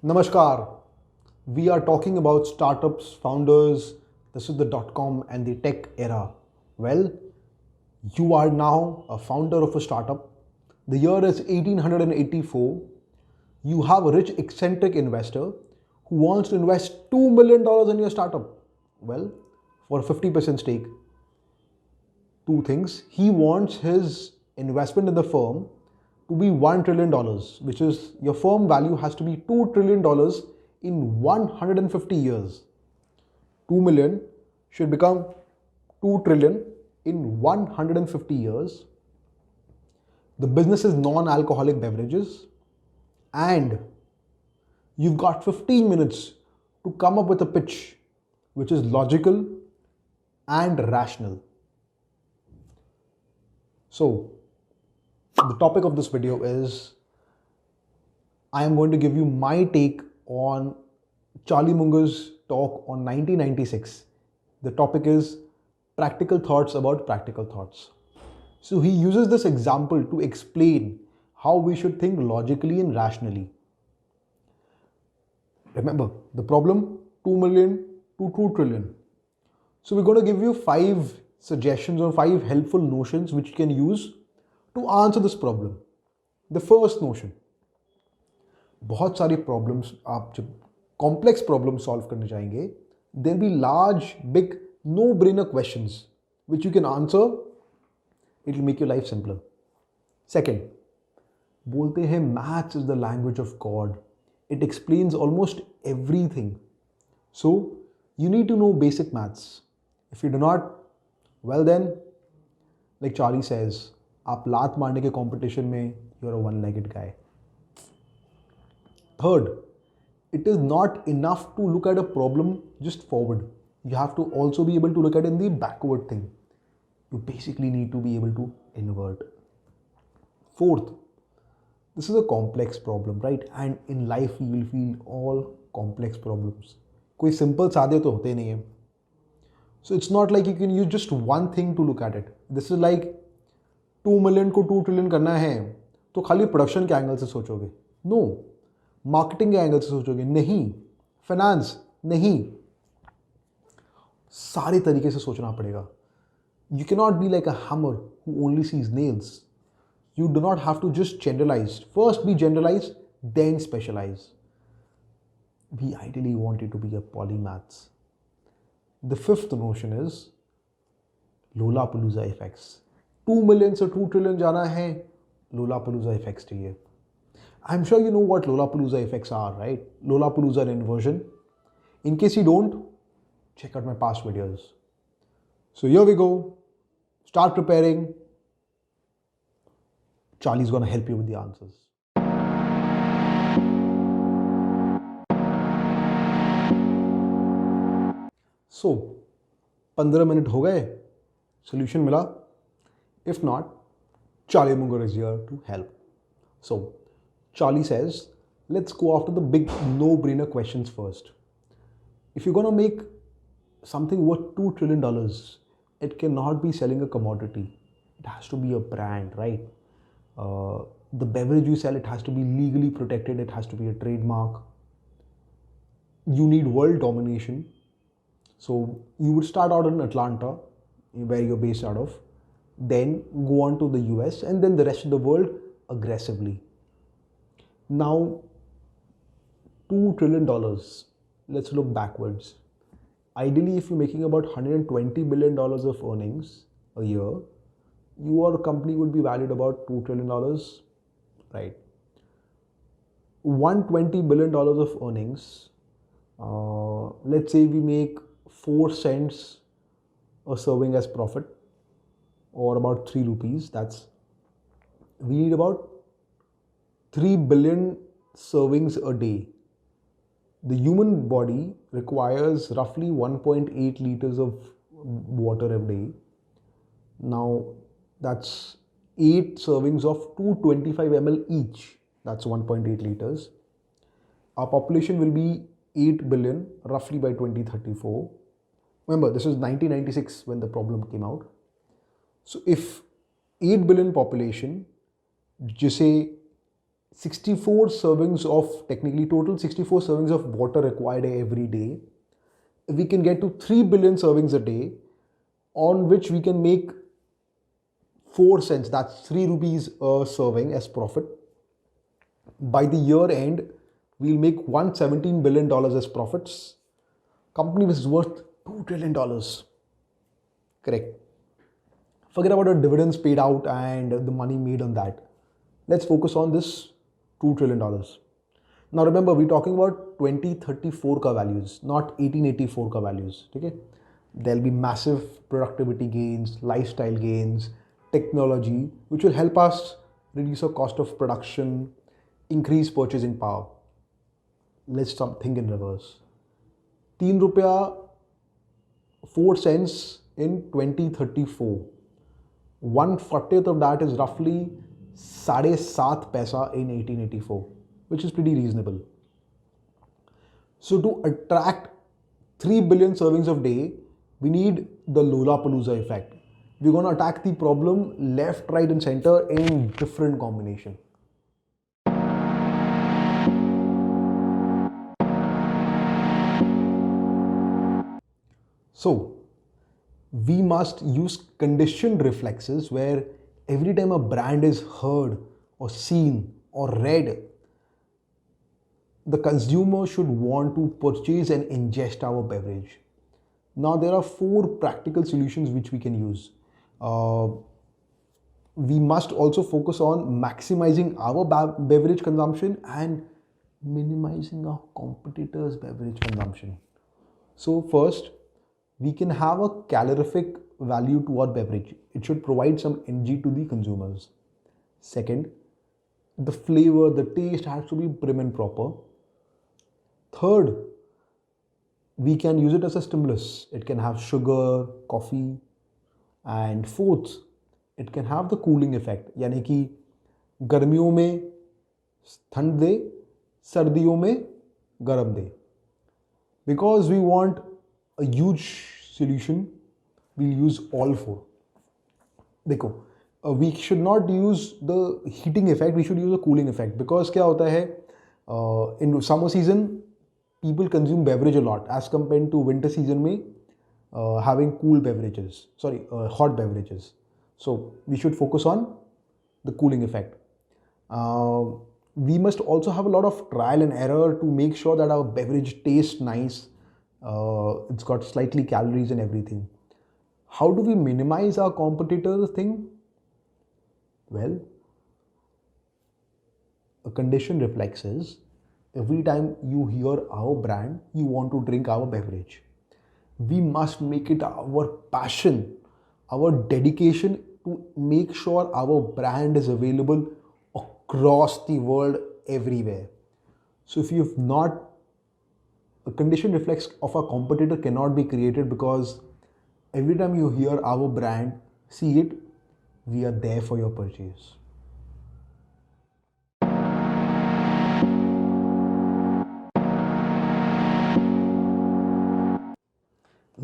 Namaskar. We are talking about startups, founders. This is the .com and the tech era. Well, you are now a founder of a startup. The year is 1884. You have a rich eccentric investor who wants to invest $2 million in your startup. Well, for a 50% stake. Two things. He wants his investment in the firm to be $1 trillion, which is your firm value has to be $2 trillion in 150 years. 2 million should become 2 trillion in 150 years. The business is non-alcoholic beverages, and you've got 15 minutes to come up with a pitch which is logical and rational. So, the topic of this video is I am going to give you my take on Charlie Munger's talk on 1996. The topic is practical thoughts about practical thoughts. So he uses this example to explain how we should think logically and rationally. Remember, the problem 2 million to 2 trillion. So we're going to give you 5 suggestions or 5 helpful notions which you can use to answer this problem. The first notion, बहुत सारी problems आप जब complex problem solve करने जाएंगे there be large big no brainer questions which you can answer. It will make your life simpler. Second, बोलते हैं maths is the language of God. It explains almost everything. So you need to know basic maths. If you do not, well then, like Charlie says, आप लात मारने के competition में you're a one-legged guy. Third, it is not enough to look at a problem just forward. You have to also be able to look at it in the backward thing. You basically need to be able to invert. Fourth, this is a complex problem, right? And in life you will feel all complex problems. कोई simple सादे तो होते नहीं हैं. So it's not like you can use just one thing to look at it. This is like 2 million को 2 trillion करना है तो खाली प्रोडक्शन के एंगल से सोचोगे? नो. मार्केटिंग के एंगल से सोचोगे? नहीं. फाइनेंस? नहीं. सारे तरीके से सोचना पड़ेगा. You cannot be like a hammer who only sees nails. You do not have to just generalize. First be generalized, then specialize. We ideally want it to be a polymaths. The fifth notion is Lollapalooza effects. 2 million से 2 trillion जाना है, Lollapalooza effects चाहिए. I'm sure you know what Lollapalooza effects are, right? Lollapalooza and inversion. In case you don't, check out my past videos. So here we go. Start preparing. Charlie's gonna help you with the answers. So, 15 minute हो गए, solution मिला. If not, Charlie Munger is here to help. So, Charlie says, let's go after the big no-brainer questions first. If you're going to make something worth $2 trillion, it cannot be selling a commodity. It has to be a brand, right? The beverage you sell, it has to be legally protected. It has to be a trademark. You need world domination. So you would start out in Atlanta, where you're based out of, then go on to the US and then the rest of the world aggressively. Now, $2 trillion, let's look backwards. Ideally, if you're making about $120 billion of earnings a year, your company would be valued about $2 trillion, right? $120 billion of earnings, let's say we make 4 cents a serving as profit, or about 3 rupees. We need about 3 billion servings a day. The human body requires roughly 1.8 liters of water every day. Now that's 8 servings of 225 ml each. That's 1.8 liters. Our population will be 8 billion roughly by 2034. Remember, this is 1996 when the problem came out. So if 8 billion population जिसे 64 servings of, technically total 64 servings of water required every day. If we can get to 3 billion servings a day, on which we can make 4 cents, that's 3 rupees a serving as profit. By the year end, we'll make $117 billion as profits. Company which is worth $2 trillion. Correct. Forget about the dividends paid out and the money made on that. Let's focus on this $2 trillion. Now remember, we're talking about 2034 ka values, not 1884 ka values. Okay? There'll be massive productivity gains, lifestyle gains, technology, which will help us reduce our cost of production, increase purchasing power. Let's think in reverse. 3 rupiah 4 cents in 2034. 1/40th of that is roughly 7.5 paisa in 1884, which is pretty reasonable. So to attract 3 billion servings of day, we need the Lollapalooza effect. We're going to attack the problem left, right and center in different combination. So we must use conditioned reflexes where every time a brand is heard or seen or read, the consumer should want to purchase and ingest our beverage. Now there are 4 practical solutions which we can use. We must also focus on maximizing our beverage consumption and minimizing our competitors' beverage consumption. So first, we can have a calorific value to our beverage. It should provide some energy to the consumers. Second, the flavor, the taste has to be prim and proper. Third, we can use it as a stimulus. It can have sugar, coffee. And fourth, it can have the cooling effect. यानी कि गर्मियों में ठंड दे, सर्दियों में गर्म दे. Because we want a huge solution, we'll use all 4. देखो, we should not use the heating effect, we should use the cooling effect. Because क्या होता है, in summer season, people consume beverage a lot as compared to winter season में having cool beverages, hot beverages. So we should focus on the cooling effect. We must also have a lot of trial and error to make sure that our beverage tastes nice. It's got slightly calories and everything. How do we minimize our competitor thing? Well, a conditioned reflex is every time you hear our brand, you want to drink our beverage. We must make it our passion, our dedication to make sure our brand is available across the world everywhere. So if you've not, a conditioned reflex of a competitor cannot be created, because every time you hear our brand, see it, we are there for your purchase.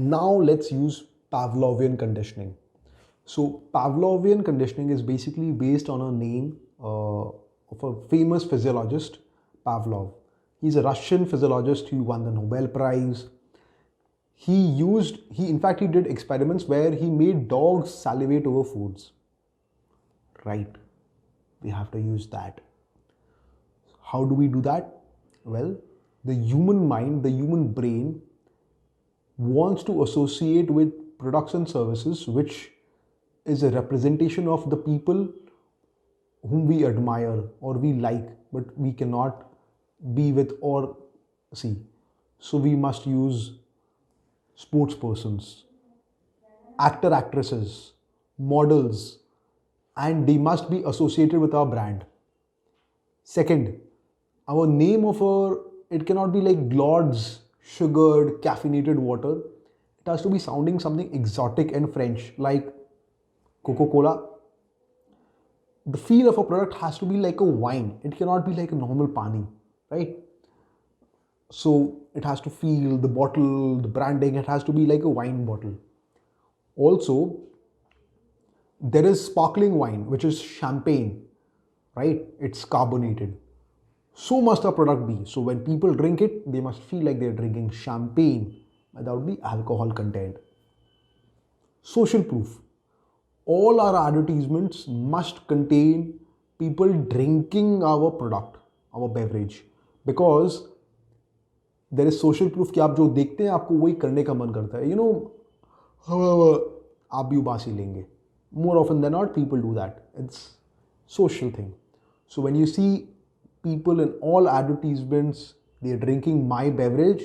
Now let's use Pavlovian conditioning. So Pavlovian conditioning is basically based on a name of a famous physiologist, Pavlov. He's a Russian physiologist who won the Nobel Prize. He did experiments where he made dogs salivate over foods. Right, we have to use that. How do we do that? Well, the human mind, the human brain wants to associate with products and services which is a representation of the people whom we admire or we like, but we cannot be with or see. So we must use sports persons, actor, actresses, models, and they must be associated with our brand. Second, our name it cannot be like Glod's sugared, caffeinated water. It has to be sounding something exotic and French, like coca-cola. The feel of a product has to be like a wine. It cannot be like a normal pani, right? So it has to feel, the bottle, the branding, it has to be like a wine bottle. Also, there is sparkling wine, which is champagne, right? It's carbonated. So must the product be. So when people drink it, they must feel like they're drinking champagne without the alcohol content. Social proof. All our advertisements must contain people drinking our product, our beverage, because there is social proof कि आप जो देखते हैं आपको वही करने का मन करता है. आप भी उबासी लेंगे. More often than not, people do that. It's social thing. So when you see people in all advertisements, they are drinking my beverage,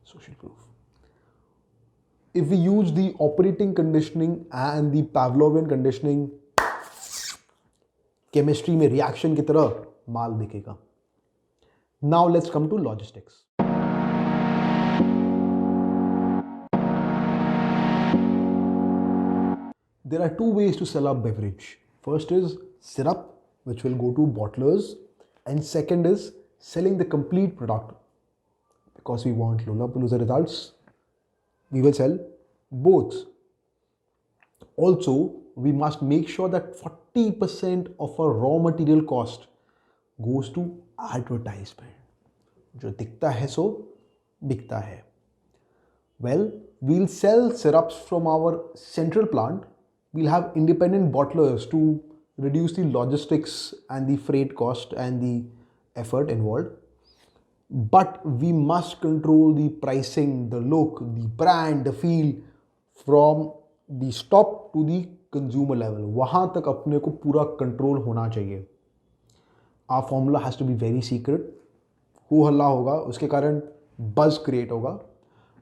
social proof. If we use the operating conditioning and the Pavlovian conditioning, chemistry में reaction की तरह माल दिखेगा. Now let's come to logistics. There are two ways to sell a beverage. First is syrup, which will go to bottlers, and second is selling the complete product. Because we want Lollapalooza results, we will sell both. Also, we must make sure that 40% of our raw material cost goes to advertisement. जो दिखता है सो बिकता है. Well, we'll sell syrups from our central plant. We'll have independent bottlers to reduce the logistics and the freight cost and the effort involved. But we must control the pricing, the look, the brand, the feel from the stop to the consumer level. वहाँ तक अपने को पूरा control होना चाहिए. Our formula has to be very secret. हो हल्ला होगा, उसके कारण buzz create होगा.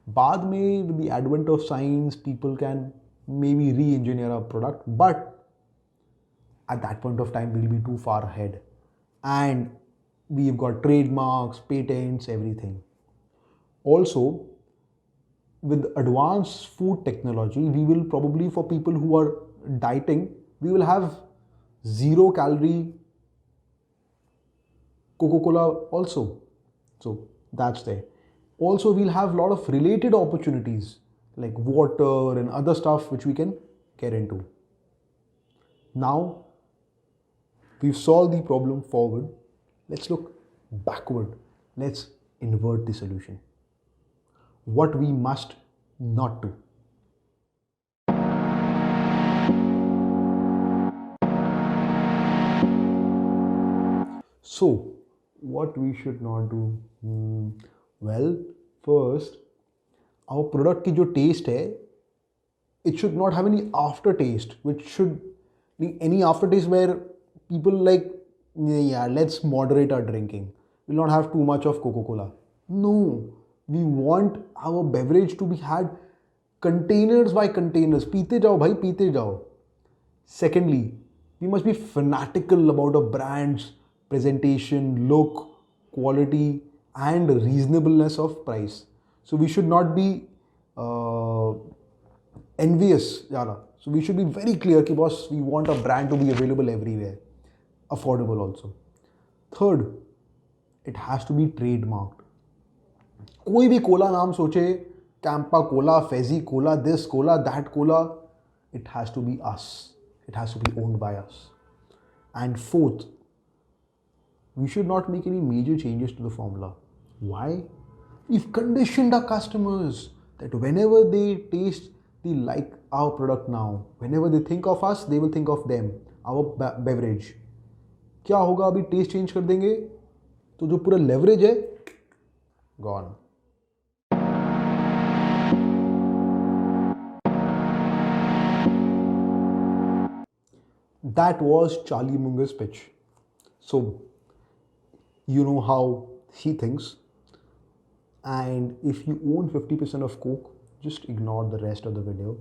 बाद में with the advent of science, people can maybe re-engineer a product, but at that point of time we'll be too far ahead. And we've got trademarks, patents, everything. Also, with advanced food technology, we will probably, for people who are dieting, we will have 0-calorie coca-cola also. So that's there. Also, we'll have a lot of related opportunities like water and other stuff which we can get into. Now, we've solved the problem forward. Let's look backward. Let's invert the solution. What we must not do. So, what we should not do? Well, first, our product की जो taste है, it should not have any aftertaste, which should be any aftertaste where people like, yeah, let's moderate our drinking. We'll not have too much of Coca-Cola. No, we want our beverage to be had containers by containers. पीते जाओ भाई, पीते जाओ. Secondly, we must be fanatical about a brand's presentation, look, quality, and reasonableness of price. So we should not be envious. So we should be very clear कि boss, we want a brand to be available everywhere, affordable also. Third, it has to be trademarked. कोई भी cola नाम सोचे, Campa cola, फेजी cola, this cola, that cola, it has to be us. It has to be owned by us. And fourth, we should not make any major changes to the formula. Why? We've conditioned our customers that whenever they taste, they like our product now. Whenever they think of us, they will think of them, our beverage. क्या होगा अभी taste change कर देंगे तो जो पूरा leverage है gone. That was Charlie Munger's pitch. So, you know how he thinks. And if you own 50% of Coke, just ignore the rest of the video.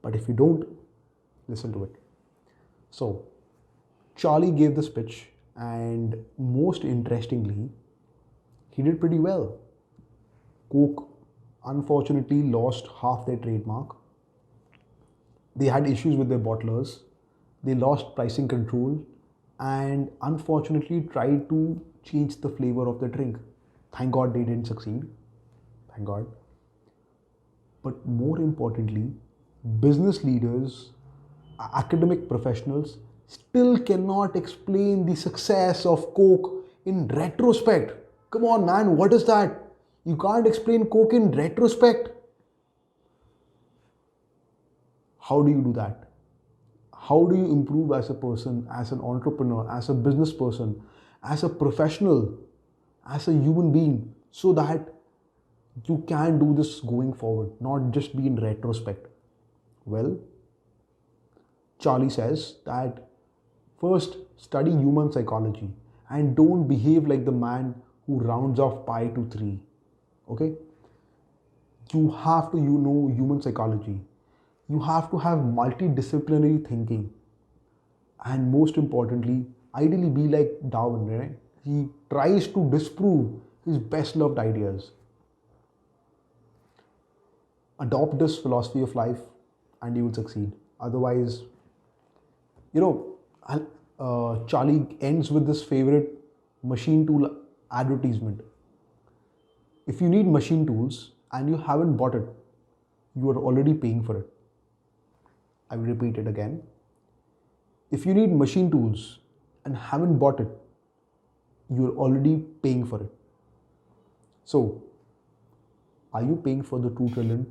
But if you don't, listen to it. So, Charlie gave this pitch, and most interestingly, he did pretty well. Coke unfortunately lost half their trademark. They had issues with their bottlers. They lost pricing control and unfortunately tried to change the flavor of the drink. Thank God they didn't succeed. Thank God. But more importantly, business leaders, academic professionals still cannot explain the success of Coke in retrospect. Come on, man, what is that? You can't explain Coke in retrospect. How do you do that? How do you improve as a person, as an entrepreneur, as a business person, as a professional, as a human being, so that you can do this going forward, not just be in retrospect? Well, Charlie says that first study human psychology and don't behave like the man who rounds off pi to 3. Okay? You have to know human psychology. You have to have multidisciplinary thinking. And most importantly, ideally be like Darwin, right? He tries to disprove his best loved ideas. Adopt this philosophy of life and you will succeed. Otherwise, you know, Charlie ends with this favorite machine tool advertisement. If you need machine tools and you haven't bought it, you are already paying for it. I will repeat it again. If you need machine tools and haven't bought it, you are already paying for it. So, are you paying for the 2 trillion